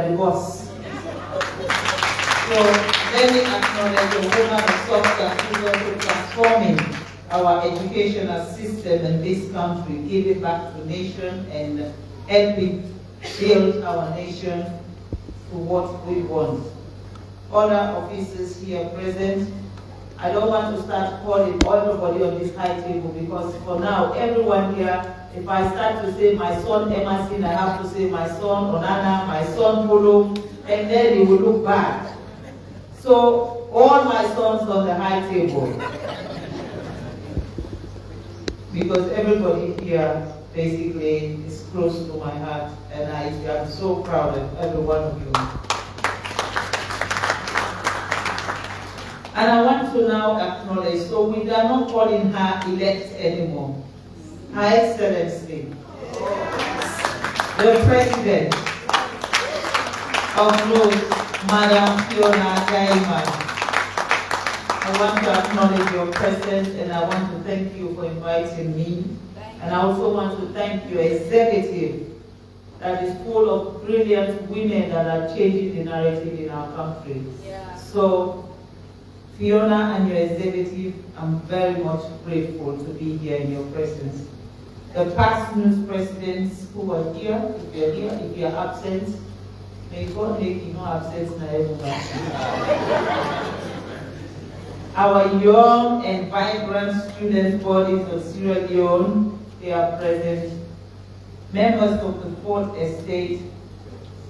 the boss. So let me acknowledge the woman of substance who is also transforming our educational system in this country, giving back to the nation and helping build our nation to what we want. Other officers here present, I don't want to start calling everybody on this high table because for now, everyone here, if I start to say my son Emerson, I have to say my son Onana, my son Polo, and then it will look bad. So all my sons on the high table. Because everybody here basically is close to my heart, and I am so proud of every one of you. And I want to now acknowledge, so we are not calling her elect anymore. Her Excellency, the President of Rose, Madam 𝐤𝐿𝐫𝐢𝐫𝐢𝐿. I want to acknowledge your presence, and I want to thank you for inviting me. And I also want to thank your executive that is full of brilliant women that are changing the narrative in our country. Yeah. So, Fiona and your executive, I'm very much grateful to be here in your presence. The past news presidents who are here, if you're here, if you're absent, may God make you not absent now. Our young and vibrant student bodies of Sierra Leone, they are present. Members of the 4th Estate,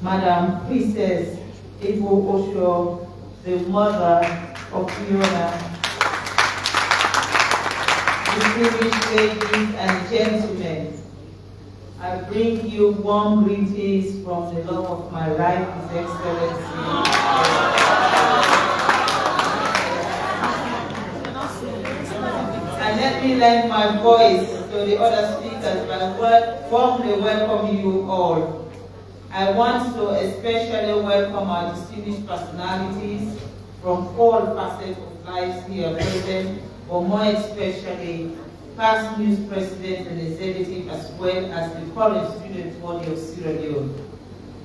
Madam Princess 𝐿𝐫𝐢𝐫 𝐂𝐿𝐫, the mother of Fiona, distinguished ladies and gentlemen, I bring you warm greetings from the love of my life, His Excellency. And let me lend my voice to the other speakers by warmly welcome you all. I want to especially welcome our distinguished personalities from all facets of life here present, but more especially past news president and executive as well as the current student body of Sierra Leone.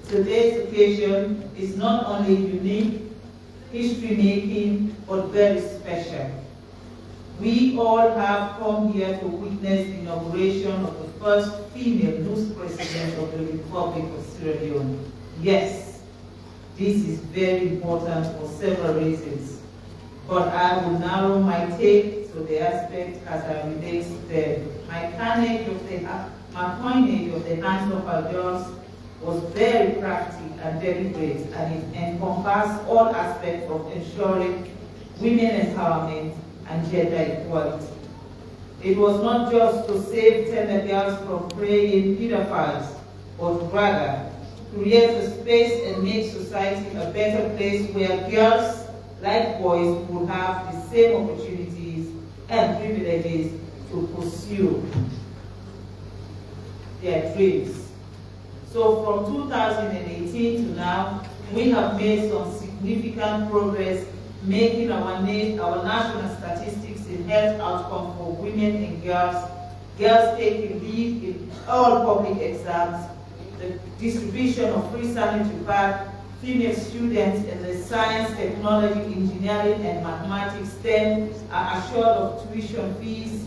Today's occasion is not only unique, history-making, but very special. We all have come here to witness the inauguration of the first female news president of the Republic of Sierra Leone. Yes, this is very important for several reasons, but I will narrow my take to the aspect as I relate to them. My coinage of the hands of our girls was very practical and deliberate, and it encompassed all aspects of ensuring women empowerment and gender equality. It was not just to save tender girls from preying pedophiles, but rather create a space and make society a better place where girls, like boys, will have the same opportunities and privileges to pursue their dreams. So from 2018 to now, we have made some significant progress making our national statistics in health outcome for women and girls taking lead in all public exams, the distribution of free sanitary pads, female students in the science, technology, engineering, and mathematics STEM are assured of tuition fees,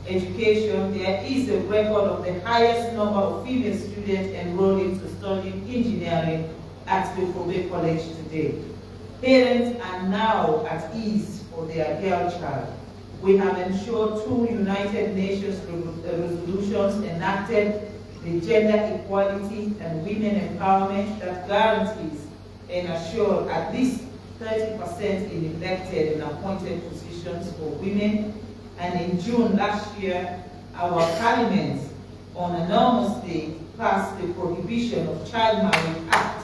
education. There is a record of the highest number of female students enrolled into studying engineering at the Kobe College today. Parents are now at ease for their girl child. We have ensured 2 United Nations resolutions enacted the gender equality and women empowerment that guarantees and assures at least 30% in elected and appointed positions for women. And in June last year, our Parliament unanimously passed the Prohibition of Child Marriage Act.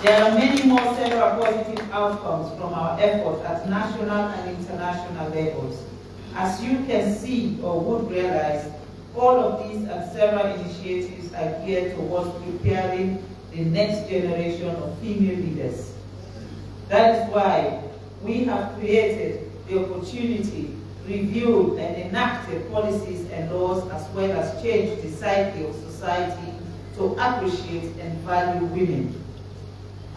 There are many more several positive outcomes from our efforts at national and international levels. As you can see or would realize, all of these and several initiatives are geared towards preparing the next generation of female leaders. That is why we have created the opportunity, reviewed and enacted policies and laws, as well as changed the psyche of society to appreciate and value women.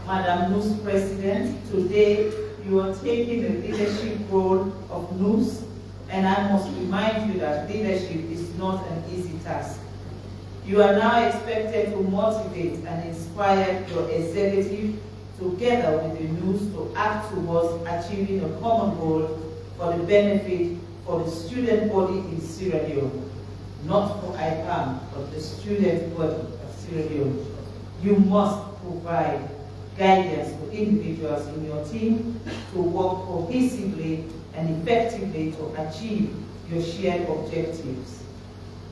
Madam NUS President, today you are taking a leadership role of NUS, and I must remind you that leadership is not an easy task. You are now expected to motivate and inspire your executive together with the NUS to act towards achieving a common goal for the benefit for the student body in Sierra Leone, not for IPAM, but the student body of Sierra Leone. You must provide guidance to individuals in your team to work cohesively and effectively to achieve your shared objectives.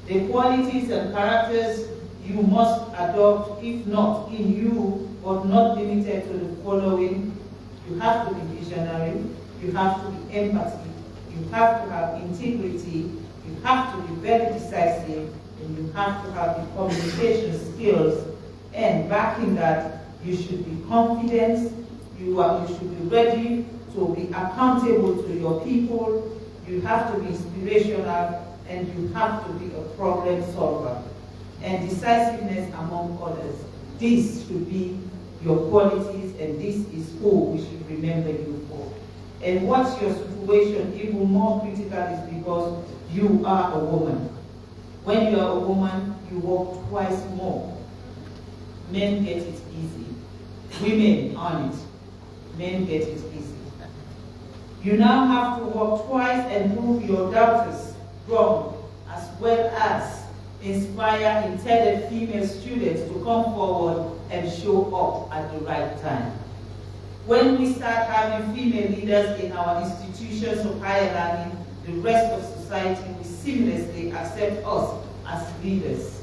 The qualities and characters you must adopt, if not in you, but not limited to the following: you have to be visionary, you have to be empathic, you have to have integrity, you have to be very decisive, and you have to have the communication skills. And backing that, you should be confident, you should be ready to be accountable to your people, you have to be inspirational, and you have to be a problem solver. And decisiveness among others. This should be your qualities, and this is who we should remember you for. And what's your situation even more critical is because you are a woman. When you are a woman, you work twice more. Men get it easy. Women earn it. Men get it easy. You now have to work twice and prove your doubters wrong, as well as inspire intended female students to come forward and show up at the right time. When we start having female leaders in our institutions of higher learning, the rest of society will seamlessly accept us as leaders.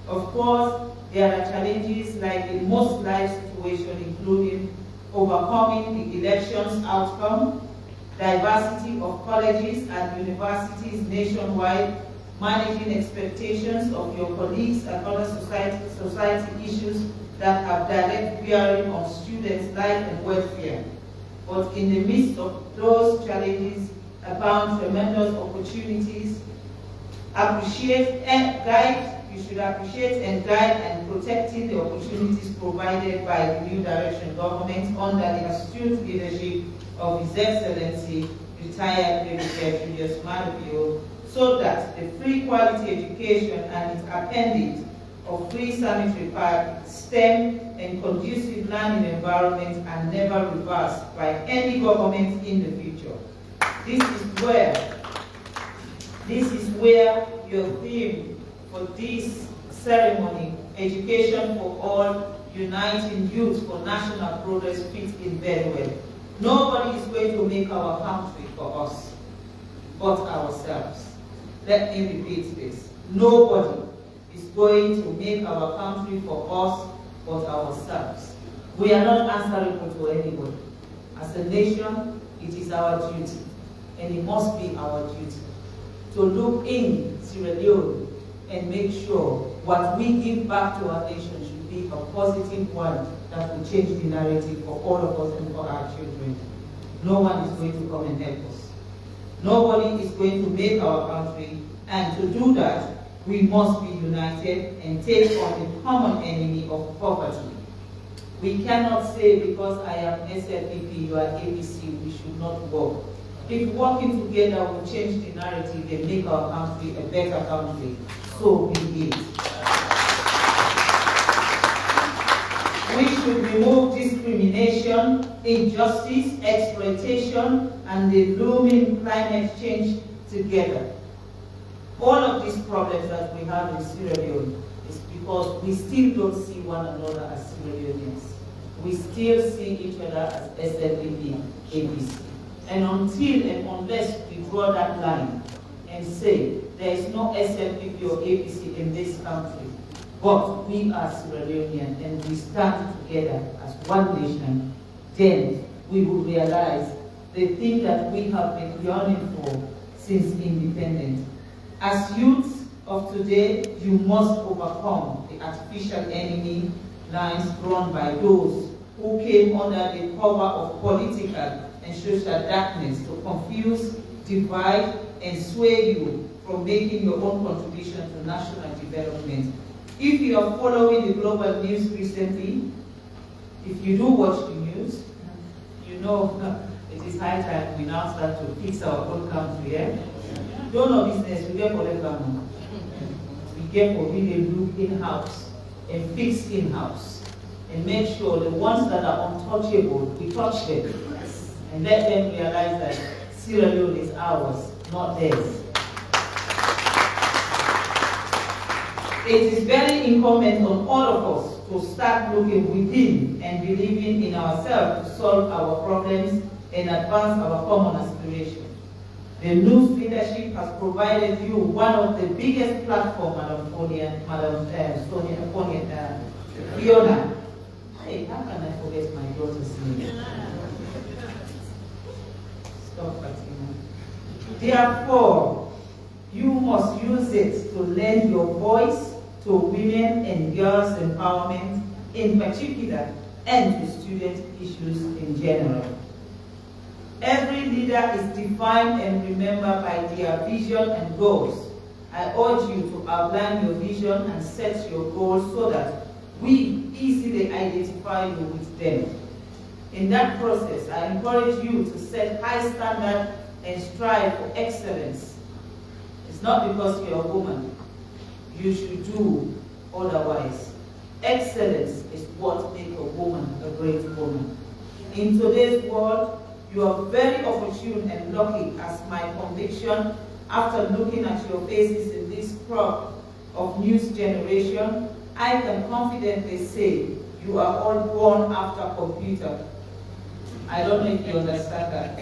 Of course, there are challenges like in most life situations, including overcoming the elections outcome, diversity of colleges and universities nationwide, managing expectations of your colleagues and other society issues that have direct bearing on students' life and welfare. But in the midst of those challenges abound tremendous opportunities. You should appreciate and guide and protecting the opportunities provided by the New Direction government under the astute leadership of His Excellency, retired Brigadier Julius Mario, so that the free quality education and its appendage of free sanitary pad, STEM, and conducive learning environment are never reversed by any government in the future. This is where your theme for this ceremony, Education for All, Uniting Youth for National Progress, fits in very well. Nobody is going to make our country for us, but ourselves. Let me repeat this. Nobody is going to make our country for us, but ourselves. We are not answerable to anybody. As a nation, it is our duty, and it must be our duty, to look in Sierra Leone and make sure what we give back to our nation should be a positive one that will change the narrative for all of us and for our children. No one is going to come and help us. Nobody is going to make our country, and to do that, we must be united and take on the common enemy of poverty. We cannot say because I am SLPP, you are ABC, we should not work. If working together will change the narrative and make our country a better country, so be it. We should remove discrimination, injustice, exploitation, and the looming climate change together. All of these problems that we have in Sierra Leone is because we still don't see one another as Sierra Leoneans. We still see each other as SLPP, ABC. And until and unless we draw that line and say there is no SLPP or ABC in this country, but we are Sierra Leonean and we stand together as one nation, then we will realize the thing that we have been yearning for since independence. As youths of today, you must overcome the artificial enemy lines drawn by those who came under the cover of political and social darkness to confuse, divide, and sway you from making your own contribution to national development. If you are following the global news recently, if you do watch the news, you know it is high time we now start to fix our own country. Don't know business, we get for the government. We get for really look in-house and fix in-house and make sure the ones that are untouchable, we touch them and let them realize that Sierra Leone is ours, not theirs. It is very incumbent on all of us to start looking within and believing in ourselves to solve our problems and advance our common aspirations. The news leadership has provided you one of the biggest platforms, Madam Fiona. Hey, how can I forget my daughter's name? Stop, Fatima. Therefore, you must use it to lend your voice to women and girls' empowerment in particular and to student issues in general. Every leader is defined and remembered by their vision and goals. I urge you to outline your vision and set your goals so that we easily identify you with them. In that process, I encourage you to set high standards and strive for excellence. It's not because you're a woman you should do otherwise. Excellence is what makes a woman a great woman. In today's world, you are very opportune and lucky, as my conviction after looking at your faces in this crop of news generation, I can confidently say you are all born after computer. I don't know if you understand that.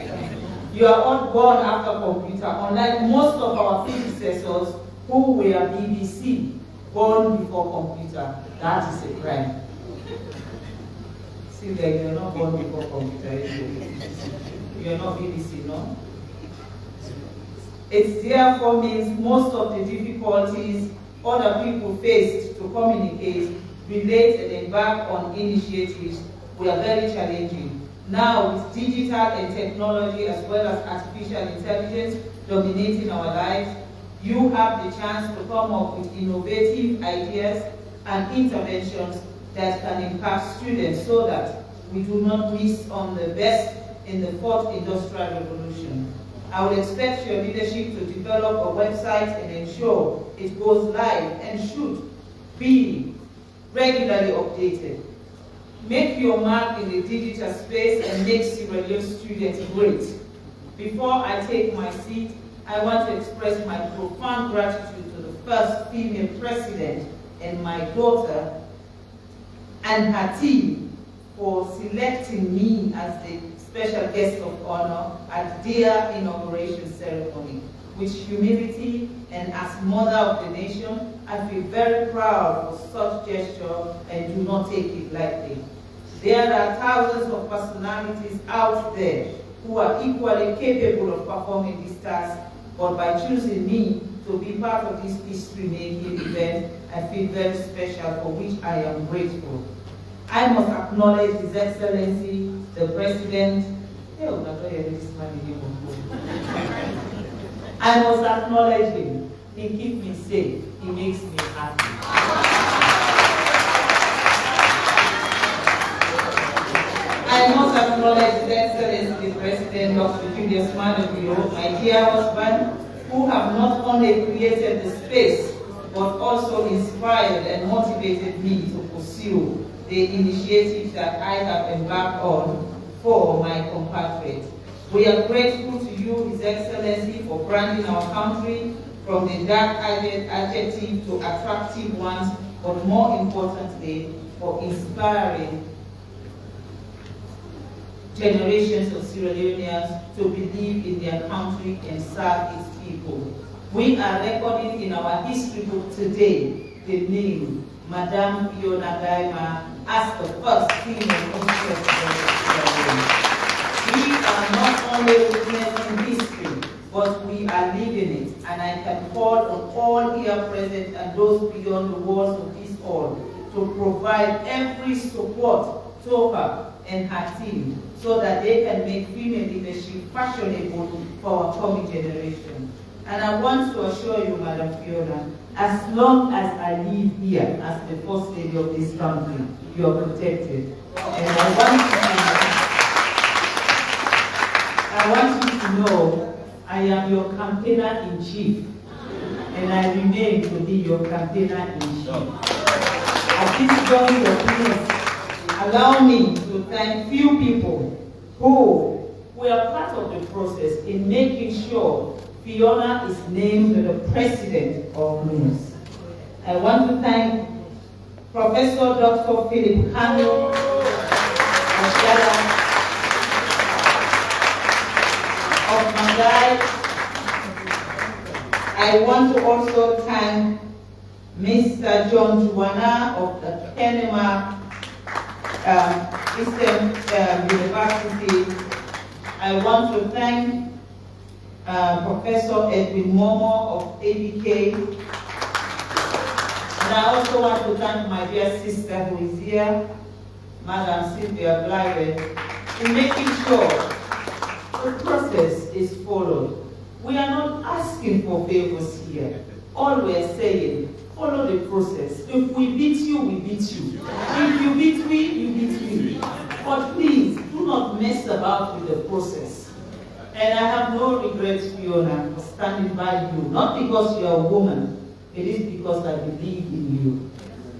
You are all born after computer, unlike most of our predecessors who were BBC, born before computer. That is a crime. See, like you're not born before computer. You're not BBC, no? It therefore means most of the difficulties other people faced to communicate, relate, and embark on initiatives were very challenging. Now, with digital and technology as well as artificial intelligence dominating our lives, you have the chance to come up with innovative ideas and interventions that can impact students so that we do not miss on the best in the fourth industrial revolution. I would expect your leadership to develop a website and ensure it goes live and should be regularly updated. Make your mark in the digital space and make Sierra Leone students great. Before I take my seat, I want to express my profound gratitude to the first female president and my daughter and her team for selecting me as the special guest of honor at their inauguration ceremony. With humility and as mother of the nation, I feel very proud for such gesture and do not take it lightly. There are thousands of personalities out there who are equally capable of performing this task, but by choosing me to be part of this history-making event, I feel very special, for which I am grateful. I must acknowledge His Excellency, the President. I must acknowledge him. He keeps me safe. He makes me happy. I must acknowledge His Excellency, the President, Dr. 𝐁𝐿𝐫𝐢𝐭, my dear husband, who have not only created the space, but also inspired and motivated me to pursue the initiatives that I have embarked on for my compatriots. We are grateful to you, His Excellency, for branding our country from the dark adjective to attractive ones, but more importantly, for inspiring generations of Sierra Leoneans to believe in their country and serve its people. We are recording in our history book today the name Madam Fiona Gaima as the first female president of Sierra Leone. We are not only witnessing history, but we are living it, and I can call on all here present and those beyond the walls of this hall to provide every support to her and her team so that they can make female leadership fashionable for our coming generation. And I want to assure you, Madam Fiona, as long as I live here as the First Lady of this country, you are protected. And I want you to know I am your campaigner-in-chief, and I remain to be your campaigner-in-chief. At this juncture, please allow me to thank few people who were part of the process in making sure Fiona is named the President of NUS. I want to thank Professor Dr. Philip Kano of Mandai. I want to also thank Mr. John Juana of the 𝐀𝐟𝐫𝐢𝐵𝐻 Eastern University. I want to thank Professor Edwin Momo of ABK. And I also want to thank my dear sister who is here, Madam Sylvia Blyden, in making sure the process is followed. We are not asking for favors here. All we are saying, follow the process. If we beat you, we beat you. If you beat me, you beat me. But please, do not mess about with the process. And I have no regrets, Fiona, for standing by you. Not because you are a woman, it is because I believe in you.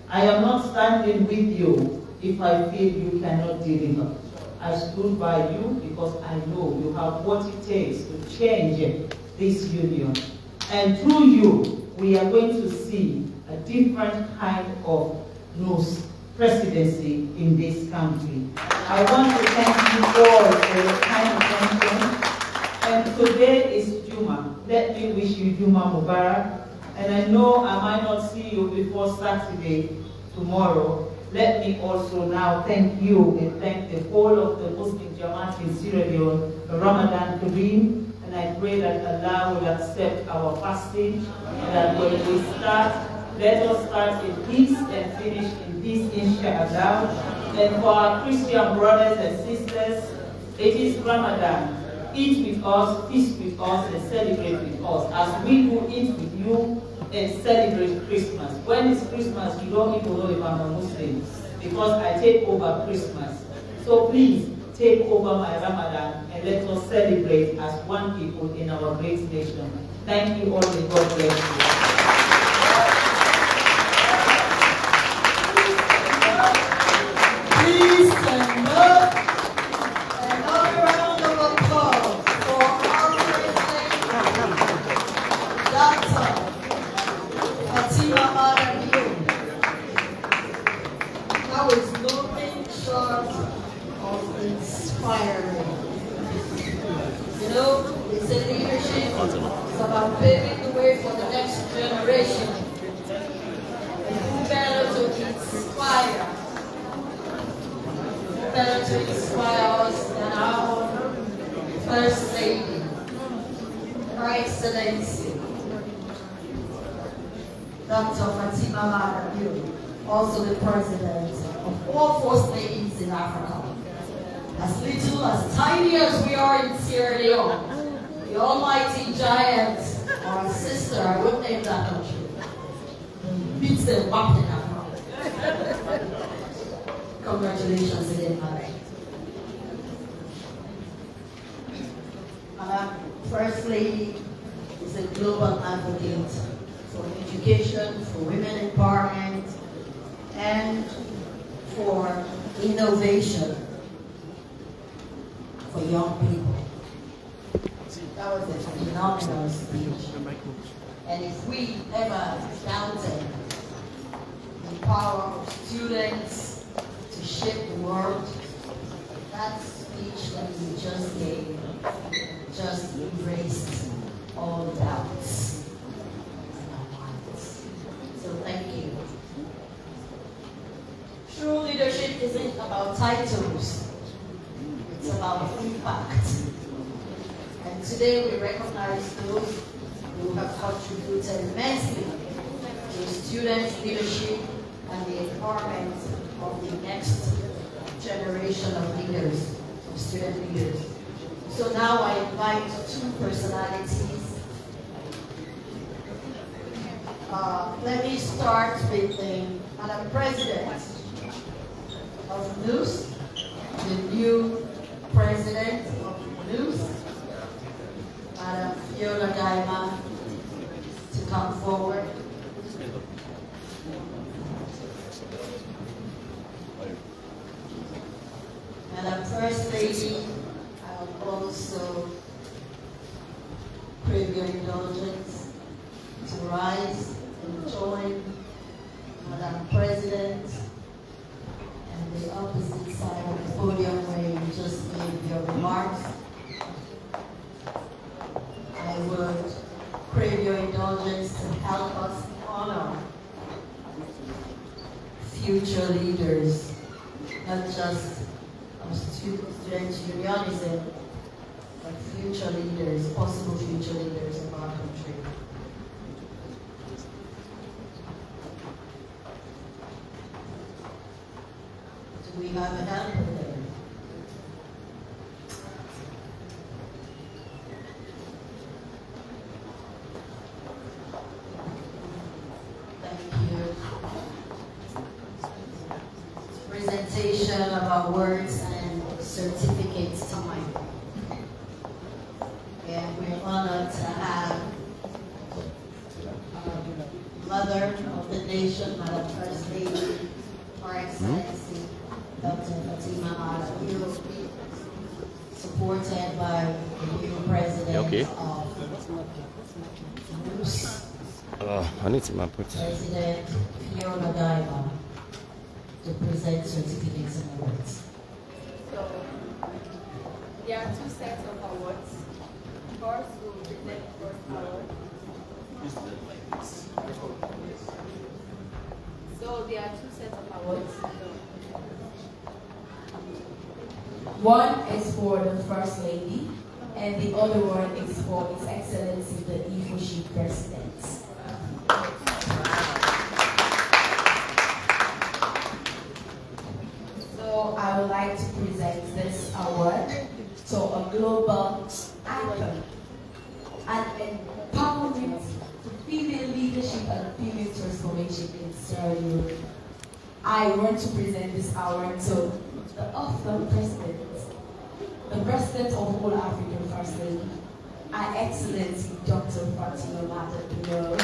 I am not standing with you if I feel you cannot deliver. I stood by you because I know you have what it takes to change this union. And through you, we are going to see a different kind of NUS presidency in this country. I want to thank you all for your kind attention. And today is Juma. Let me wish you Juma Mubarak. And I know I might not see you before Saturday, tomorrow. Let me also now thank you and thank the whole of the Muslim Jamaat in Sierra Leone, Ramadan Kareem. And I pray that Allah will accept our fasting. And that when we start, let us start in peace and finish in peace, inshallah. And for our Christian brothers and sisters, it is Ramadan. Eat with us, feast with us, and celebrate with us. As we do eat with you and celebrate Christmas. When it's Christmas, you don't even know if I'm a Muslim, because I take over Christmas. So please, take over my Ramadan and let us celebrate as one people in our great nation. Thank you all, and God bless you. Please stand up. Another round of applause for our President, Dr. Fatima Adamu. That was nothing short of inspiring. You know, it's a leadership. It's about paving the way for the next generation. And who better to inspire? Better to inspire us than our First Lady, Her Excellency, Dr. Fatima Adamu, also the President of all First Ladies in Africa. As little, as tiny as we are in Sierra Leone, the almighty giant, our sister, I would name that country, beats them up in Africa. Congratulations again, Madam. Madam First Lady is a global advocate for education, for women empowerment, and for innovation for young people. That was a phenomenal speech. And if we ever doubted the power of students to shape the world, that speech that you just gave just erased all doubts in our minds. So thank you. True leadership isn't about titles, it's about impact. And today we recognize those who have contributed immensely to student leadership and the empowerment of the next generation of leaders, of student leaders. So now I invite two personalities Let me start with the Madam President of NUS, the new President of NUS, Madam 𝐅𝐢𝐫𝐢𝐫𝐬𝐭, to come forward. Madam First Lady, I will also crave your indulgence to rise and join Madam President and the opposite side of the podium where you just gave your remarks. I would crave your indulgence to help us honor future leaders, not just of student unionism, but future leaders, possible future leaders of our country. Do we have a helper there? Thank you. Presentation of our words and certificates time. And we're honored to have Mother of the Nation, Madam First Lady, Her Excellency, Dr. Fatima Adawiyo, supported by the new President of NUS, I need to map it. President 𝐅𝐢𝐫𝐢𝐵, to present certificates and awards. So, there are two sets of awards. First, we'll present the first award. So, there are two sets of awards. One is for the First Lady, and the other one is for His Excellency, the 𝐸𝐭 President. So I would like to present this award to a global icon and empowerment for female leadership and female transformation in Sierra Leone. I want to present this award to the awesome president, the president of all African First Lady, Her Excellency Dr. Fatima Adawiyo.